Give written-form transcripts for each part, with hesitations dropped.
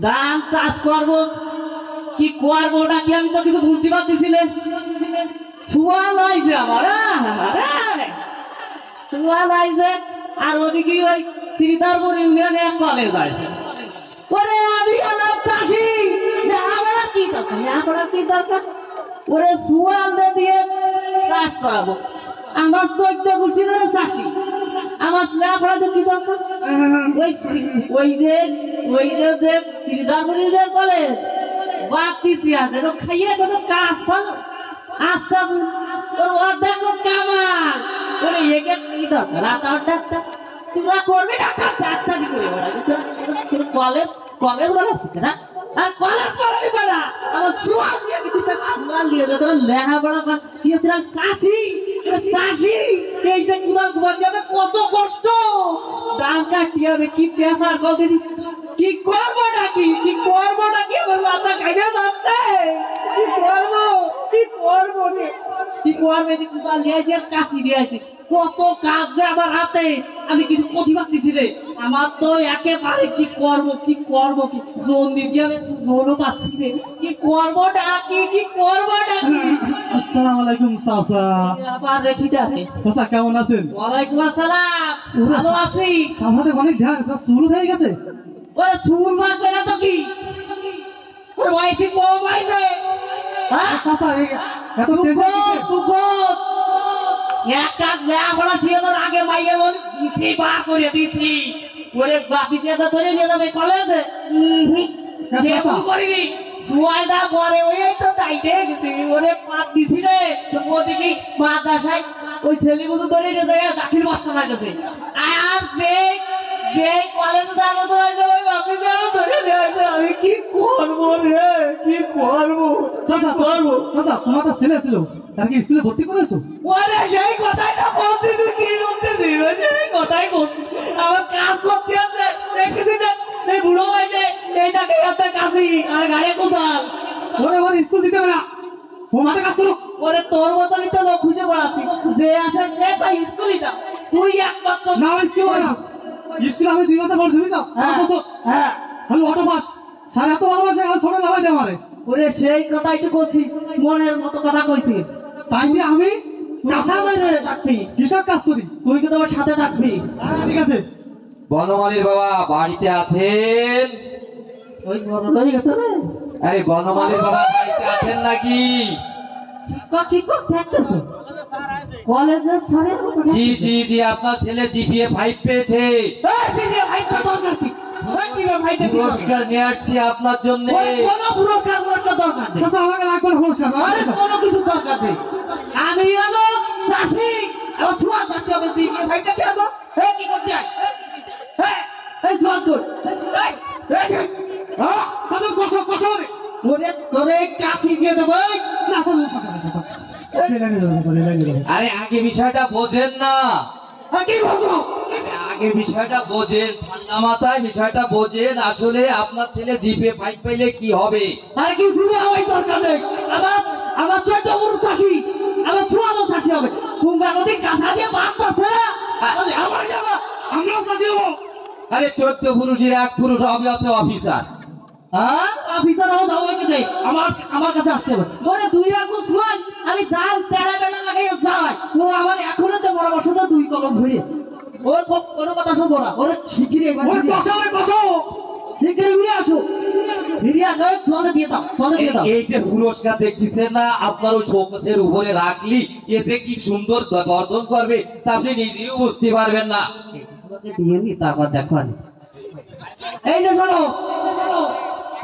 ধান চাষ করবো কি করবো ওটা কি আমি তো কিছু বুঝতে পারতেছিলেন। সুয়াল আইছে আমার সুয়াল আইছে আর ওদিকে ওই শ্রীধরপুর ইউনিয়নে এক কলেজ আছে। ওরে আমি আমার চাষি আমরা কি দরকার আমরা কি দরকার ওরে সুয়াল দিয়ে চাষ করাবো। আমার 14 গোষ্ঠী ধরে চাষি আমার লেখাপড়া কি দরকার। ওই যে শ্রীধরপুর ইউনিয়ন কলেজ বাপিসি আছে তো খাইয়ে কোনো কাজ পালো আশা ওর অর্ধেক কামাল ওরে একে কি দরকার ডাক্তার তোমরা করবে ডাক্তারি করে কলেজ কলেজ বানাচ্ছি না আর কলেজ বানাবি বানা আমার সুয়াল দিয়ে কিছুটা সুয়াল দিয়ে যত লেখাপড়া শিখেছিলাম চাষি চাষি এই যে কুমার যাবে কত কষ্ট ধান কাটতে হবে কি ব্যাপার কদিন কি করবো নাকি কি করবো নাকি আমার মাথা খাইবে যাচ্ছে কি করবো কি করবো কি করবে যে কুমার লিয়েছি আর কাশি দিয়েছি কত কাজ যে আমার হাতে আমি কিছু প্রতিবাদ দিছি রে আমার তো একেবারে কি করবো কি জোন দিতে হবে জোনও পাচ্ছি রে কি করবো ডাকি কি করবো ডাকি। আসসালামু আলাইকুম চাচা। আবার রেখি ডাকে চাচা কেমন আছেন? ওয়ালাইকুম আসসালাম ভালো আছি। চাচাতে অনেক ধ্যান শুরু হয়ে গেছে। ওরে সুর মারবে না তো কি ওর বয়সে কম হয়েছে হ্যাঁ চাচা এত টেনশন একটা লেখাপড়া শিখানোর আগে মাইয়া দিছি বার করে দিছি ওরে বাপিসে তো ধরে নিয়ে যাবে কলেজে যেমন করিনি সুয়াইদা পরে ওই তো যাইতে গেছি ওরে পাপ দিছি রে ওদিকে মাদ্রাসায় ওই ছেলে বুঝু ধরে নিয়ে যায় দাখিল বস্তা না গেছে আর যে কলেজে যাবো তো ওই বাপিসে আরো ধরে নিয়ে আসে আমি কি করবো রে কি করবো চাচা তোমার তো ছেলে ছিল তার কি স্কুলে ভর্তি করেছো? ওরে সেই কথাটা বলছি তুই কি বলতেছি সেই কথাই বলছি আমার কাজ করতে আছে দেখে দিলে এই বুড়ো হয়েছে এইটাকে এত কাশি আর গাড়ি কোথাল ওরে স্কুল দিতে হবে না ও মাঠে কাজ করো। ওরে তোর মতনই তো লোক খুঁজে পড়াচ্ছি যে আসে সে তাই স্কুলই যা তুই একমাত্র না স্কুল হয় না স্কুল আমি 2 বছর পড়ছি বুঝছো? হ্যাঁ আমি অটো পাস স্যার এত ভালোবাসে আর ছোট লাভাই দেয় আমারে। ওরে সেই কথাই তো করছি মনের মতো কথা কইছি তাই দিয়ে আমি কাঁচা বাইরে থাকবি কিসব কাজ করি? তুই কি তোমার সাথে থাকবি ঠিক আছে। বনমালীর বাবা বাড়িতে আছেন? ওই বড় হয়ে গেছে রে আরে বনমালীর বাবা বাড়িতে আছেন নাকি? শিক্ষক থাকতেছে কলেজে স্যারের মতো জি জি জি আপনার ছেলে জিপিএ 5 পেয়েছে। পুরস্কার নিয়ে আসছি আপনার জন্য। কোনো পুরস্কার দরকার নেই চাচা আমাকে লাগবে পুরস্কার। আরে কোনো কিছু দরকার নেই আমি হলো চাষি আমার ছোঁয়া চাষি হবে জিপিএ ভাইটা কে হলো কি করতে চাই এই জল তোর চাচা কষা রে ওরে তোরে কাঠি দিয়ে দেবো না আরে আগে বিষয়টা বোঝেন না কি বলছো আগে বিষয়টা বোঝেন ঠান্ডা মাথায় বিষয়টা বোঝেন আসলে আপনার ছেলে জিপিএ 5 পেলে কি হবে। আর কি শুনে হওয়াই দরকার নেই আমার 14 বড় চাষি আমার ছোঁয়ানো চাষি হবে কুঙ্গা নদী কাঁথা দিয়ে বাদ পাচ্ছে না আমার যাবা আমরাও চাষি হবো। আরে 14 পুরুষের 1 পুরুষ হবে আছে অফিসার। হ্যাঁ অফিসার হও দাও আমাকে আমার কাছে আসতে হবে বলে 2 আগুন ছোঁয়াই আমি ধান তেড়া বেড়া লাগাইয়া যাই ও আমার এখনো তো পরামর্শ তো 2 কলম ধরে ওর কোনো কথা শুনবো না ওরে শিখিরে ওরে কষা শিখিরে নিয়ে আসো ফিরে আসো ছোঁয়াতে দিয়ে দাও এই যে পুরস্কার দেখতেছেন না আপনার ওই শোকেসের উপরে রাখলি এতে কি সুন্দর গর্দন করবে তা আপনি নিজেও বুঝতে পারবেন না। দিয়ে নি তারপর দেখো এই যে শোনো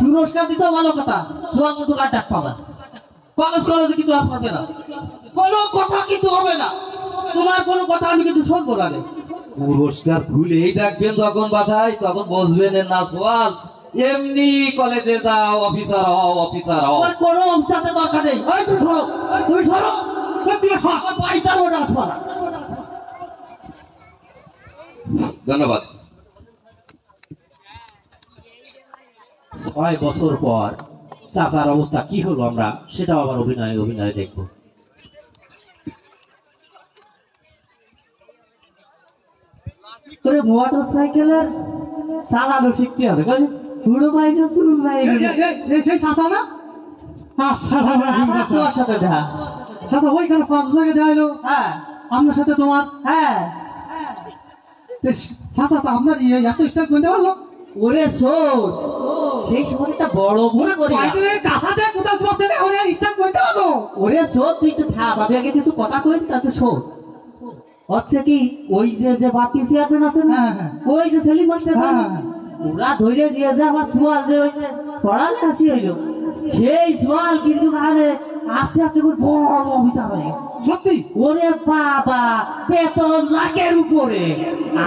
পুরস্কার দিতে ভালো কথা ছোঁয়াতে তো কাট ডাক পাবা কলেজ কলেজে কিন্তু আর পাবে না কোনো কথা কিন্তু হবে না তোমার কোনো কথা আমি কিন্তু শুনবো না পুরস্কার ভুলেই দেখবেন যখন বাসায় তখন বসবেন না সোয়াল এমনি কলেজে যাও অফিসার হও আমার কোনো অফিসারের দরকার নেই ওই তুমি সরো আমার বাড়িটার ওটা আসবা না। ধন্যবাদ। 6 বছর পর চাচার অবস্থা কি হলো আমরা সেটাও আবার অভিনয় দেখবো। মোটর সাইকেলের চালানো শিখতে হবে বুড়ো ভাইটা শুরু হয়ে গেল এই সেই চাচা না আসসালামু আলাইকুম আমার চাচা তোমার সাথে দেখা চাচা ওইখানে 5 টাকা দেওয়া হলো হ্যাঁ আপনার সাথে তোমার হ্যাঁ চাচা তো আপনার এত স্টাইল করতে পারলো ওরে শোন সেই সময়টা বড় ভুল করি না। বাইরে কাছাতে কোথাও বসে না ওরে স্টাইল করতে পারলো ওরে শোন তুই তো থাক আমি আগে কিছু কথা কই তা তো শোন হচ্ছে কি ওই যে বাপি চেয়ারম্যান আছে না হ্যাঁ, হ্যাঁ। ওই যে সেলিম মাস্টার হ্যাঁ, হ্যাঁ। ওরা ধরে দিয়ে যে আমার সোয়াল যে ওই যে পড়ালে হাসি হইলো সেই সোয়াল কিন্তু আরে আস্তে আস্তে করে বড় অফিসার হয়ে গেছে সত্যি ওরে বাবা বেতন লাখের উপরে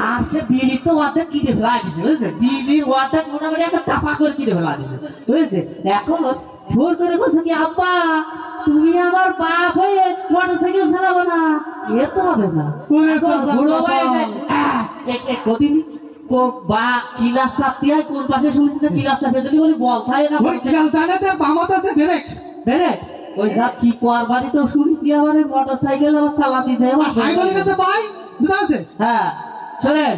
আর সে বিড়ি তো ওয়ার্ডটা কিনে ফেলা দিছে বুঝেছে বিড়ির ওয়ার্ডটা মোটামুটি একটা টাপা করে কিনে ফেলা দিছে বুঝেছে এখন ভোর করে বলছে কি আব্বা তুমি আমার বাপ হয়ে মোটরসাইকেল চালাবো না এ তো হবে না ওরে এখন চাচা, বুড়ো চাচা। ভাই যে, এক কদিন বা কিলাস চাপতে হয় কোন পাশে শুনছি না কিলাস চাপে যদি বলি বল থাকে না ওই খেয়াল জানে তো বামাতে আছে ডাইরেক্ট বেরে ওই সব কি কোয়ার বাড়ি তো শুনেছি আমার মোটরসাইকেল আমার চালাতে যায় আমার ভাই বলে গেছে ভাই বুঝা আছে হ্যাঁ শোনেন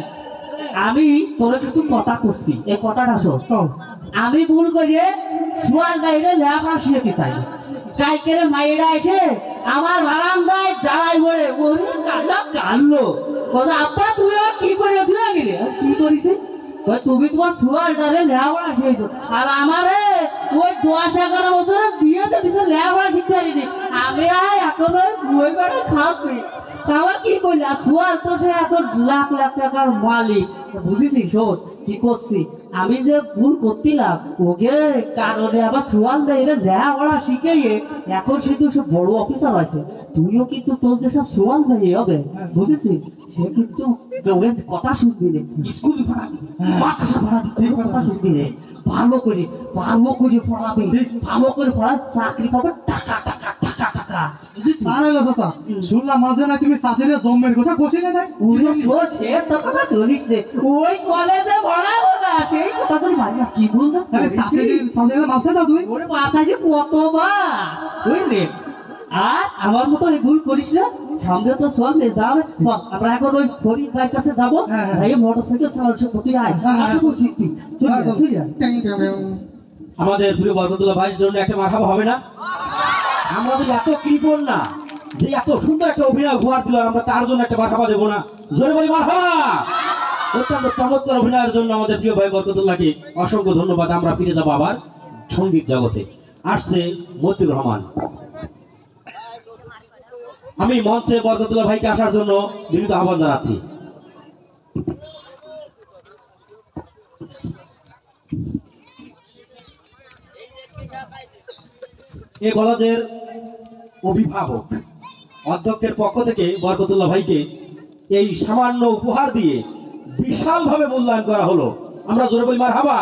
আমি তোর কিছু কথা করছি এই কথাটা শোন ও আমি ভুল করিয়ে সোয়াল বাইরে লেপড়া শুয়েতে চাই কাইকেরে মাইরা এসে আমার বারান্দায় দাঁড়াই পড়ে ওরে কান্না কানলো কথা আব্বা তুই আর কি করে ধুয়ে গেলে কি করিস তুমি তোমার সোয়ালটারে লেপড়া শিখেছো আর আমারে ওই 10-11 বছরে বিয়েতে দিছে লেপড়া শিখতে পারিনি আমি আর এখন ওই বই বেড়ে খাওয়াচ্ছি আমার কি করলি আর সোয়াল তো সে এখন লাখ লাখ টাকার মালিক বুঝেছি শোন কি করছি আমি যে ভুল করছিলাম ওকে কারণে আবার সোয়াল মেয়েরা লেখাপড়া শিখেইয়ে এখন সে তো সব বড় অফিসার হয়েছে তুইও কিন্তু তোর যে সব সোয়াল মেয়ে হবে বুঝেছিস সে কিন্তু ওর কথা শুনবি রে স্কুল পড়াবি মাদ্রাসা পড়াবি কথা শুনবি রে ভালো করে পড়াবে ভালো করে পড়া চাকরি পাবে টাকা টাকা টাকা টাকা বুঝেছিস আরে চাচা শুনলাম মাঝে না তুমি শাশুড়ি জম্মের গোছা বসিলে নাই ওরে শোন, সে তো কথা শুনিস রে। ওই কলেজে পড়াবো না, সেই কথা তোর মারি না। কি বলতো? আরে শাশুড়ি মাপছে দাও তুমি ওরে মাথায় যে কতবার, বুঝলি? আর আমার মতো এই ভুল করিস না, সামনে তো সব লে যাও, চল আমরা এখন ওই ফরিদ ভাইয়ের কাছে যাবো, হ্যাঁ, হ্যাঁ। যাই মোটরসাইকেল চালানো শিখবো, তুই আয়, হ্যাঁ, হ্যাঁ। আসো তো শিখবি, চল হ্যাঁ, যা, চল। চল যা। ট্যাং, ট্যাং, ট্যাং। আমাদের প্রিয় বরকতুল্লাহ ভাইয়ের জন্য একটা মাথাবা হবে না? আমাদের এত কৃপণ না যে এত সুন্দর একটা অভিনয় উপহার দিল, আমরা তার জন্য একটা মাথাবা দেবো না? জোরে বলি মারহাবা। অত্যন্ত চমৎকার অভিনয়ের জন্য আমাদের প্রিয় ভাই বরকতুল্লাহকে অসংখ্য ধন্যবাদ। আমরা ফিরে যাবো আবার সঙ্গীত জগতে। আসছে মতিউর রহমান। আমি মঞ্চে বরকতুল্লাহ ভাইকে আসার জন্য বিনীত আহ্বান জানাচ্ছি। এ কলেজের অভিভাবক অধ্যক্ষের পক্ষ থেকে বরকতুল্লাহ ভাইকে এই সামান্য উপহার দিয়ে বিশালভাবে মূল্যায়ন করা হলো। আমরা জোরে বলি মারহাবা।